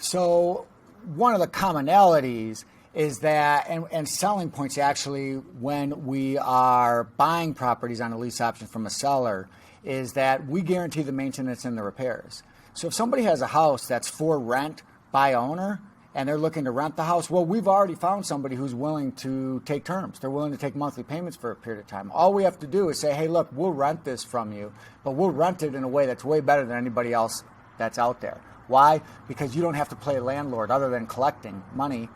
So one of the commonalities is that, and selling points actually when we are buying properties on a lease option from a seller, is that we guarantee the maintenance and the repairs. So if somebody has a house that's for rent by owner and they're looking to rent the house, well, we've already found somebody who's willing to take terms. They're willing to take monthly payments for a period of time. All we have to do is say, hey, look, we'll rent this from you, but we'll rent it in a way that's way better than anybody else that's out there. Why? Because you don't have to play landlord other than collecting money.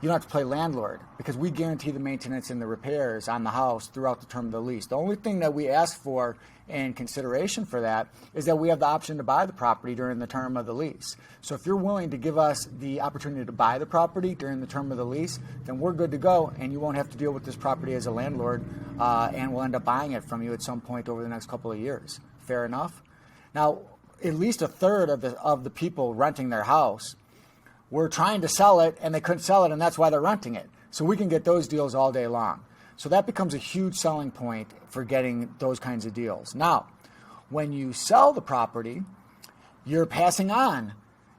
You don't have to play landlord because we guarantee the maintenance and the repairs on the house throughout the term of the lease. The only thing that we ask for in consideration for that is that we have the option to buy the property during the term of the lease. So if you're willing to give us the opportunity to buy the property during the term of the lease, then we're good to go and you won't have to deal with this property as a landlord and we'll end up buying it from you at some point over the next couple of years. Fair enough? Now, at least a third of the people renting their house were trying to sell it and they couldn't sell it and that's why they're renting it. So we can get those deals all day long. So that becomes a huge selling point for getting those kinds of deals. Now, when you sell the property, you're passing on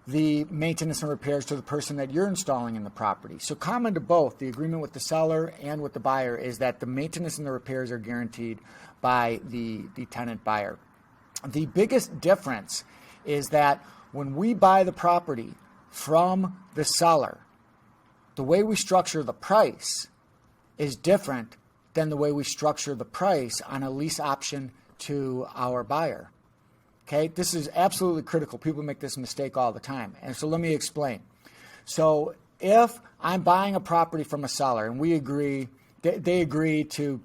the maintenance and repairs to the person that you're installing in the property. So common to both, the agreement with the seller and with the buyer is that the maintenance and the repairs are guaranteed by the tenant buyer. The biggest difference is that when we buy the property from the seller, the way we structure the price is different than the way we structure the price on a lease option to our buyer. Okay, this is absolutely critical. People make this mistake all the time. And so let me explain. So if I'm buying a property from a seller and we agree, they agree to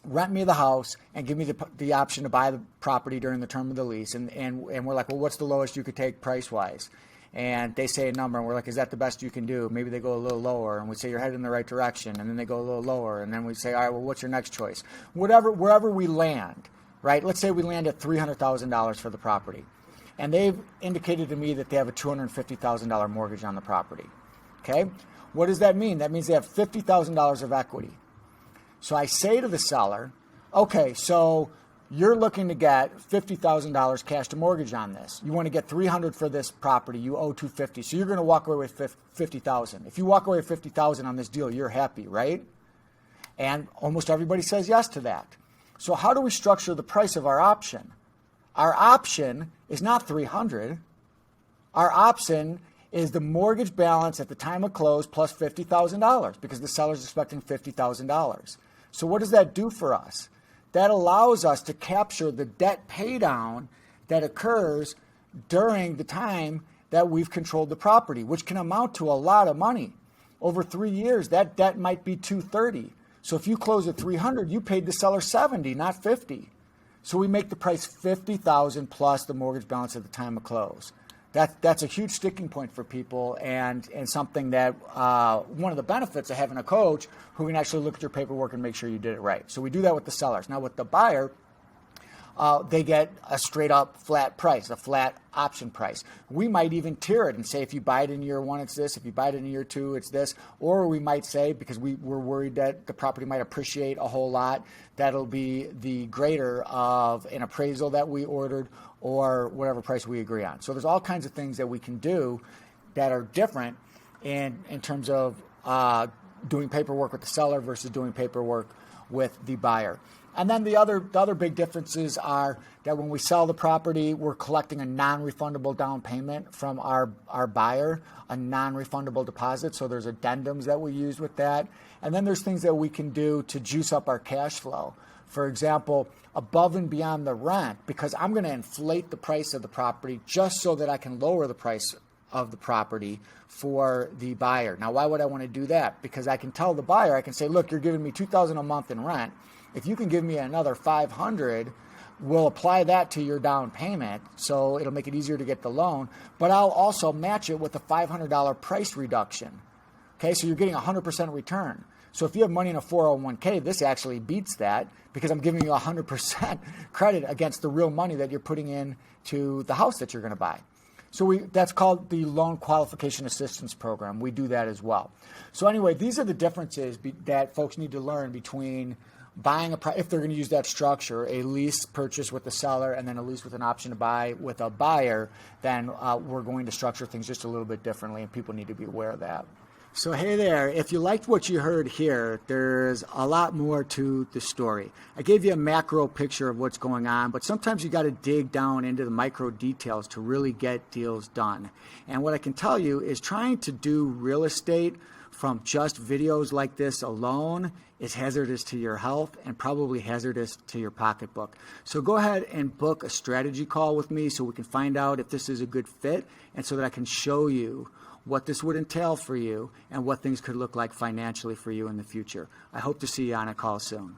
rent me the house and give me the option to buy the property during the term of the lease. And we're like, well, what's the lowest you could take price-wise? And they say a number, and we're like, is that the best you can do? Maybe they go a little lower, and we say, you're headed in the right direction, and then they go a little lower, and then we say, all right, well, what's your next choice? Wherever we land, right? Let's say we land at $300,000 for the property, and they've indicated to me that they have a $250,000 mortgage on the property, okay? What does that mean? That means they have $50,000 of equity. So I say to the seller, okay, so you're looking to get $50,000 cash to mortgage on this. You want to get $300,000 for this property. You owe $250,000. So you're going to walk away with $50,000. If you walk away with $50,000 on this deal, you're happy, right? And almost everybody says yes to that. So how do we structure the price of our option? Our option is not $300,000. Our option is the mortgage balance at the time of close plus $50,000 because the seller's expecting $50,000. So what does that do for us? That allows us to capture the debt pay down that occurs during the time that we've controlled the property, which can amount to a lot of money. Over 3 years, that debt might be $230,000. So if you close at $300,000, you paid the seller $70,000, not $50,000. So we make the price $50,000 plus the mortgage balance at the time of close. That's a huge sticking point for people and something that one of the benefits of having a coach who can actually look at your paperwork and make sure you did it right. So we do that with the sellers. Now with the buyer, they get a straight up flat price, a flat option price. We might even tier it and say if you buy it in year one, it's this. If you buy it in year two, it's this. Or we might say, because we're worried that the property might appreciate a whole lot, that'll be the greater of an appraisal that we ordered or whatever price we agree on. So there's all kinds of things that we can do that are different in terms of doing paperwork with the seller versus doing paperwork with the buyer. And then the other big differences are that when we sell the property, we're collecting a non-refundable down payment from our buyer, a non-refundable deposit. So there's addendums that we use with that. And then there's things that we can do to juice up our cash flow. For example, above and beyond the rent, because I'm going to inflate the price of the property just so that I can lower the price of the property for the buyer. Now, why would I want to do that? Because I can tell the buyer, I can say, look, you're giving me $2,000 a month in rent. If you can give me another $500, we'll apply that to your down payment, so it'll make it easier to get the loan, but I'll also match it with a $500 price reduction. Okay, so you're getting 100% return. So if you have money in a 401k, this actually beats that because I'm giving you 100% credit against the real money that you're putting in to the house that you're going to buy. So that's called the Loan Qualification Assistance Program. We do that as well. So anyway, these are the differences that folks need to learn between buying if they're going to use that structure, a lease purchase with the seller and then a lease with an option to buy with a buyer, then we're going to structure things just a little bit differently, and people need to be aware of that. So hey there, if you liked what you heard here, there's a lot more to the story. I gave you a macro picture of what's going on, but sometimes you got to dig down into the micro details to really get deals done. And what I can tell you is trying to do real estate from just videos like this alone is hazardous to your health and probably hazardous to your pocketbook. So go ahead and book a strategy call with me so we can find out if this is a good fit, and so that I can show you what this would entail for you and what things could look like financially for you in the future. I hope to see you on a call soon.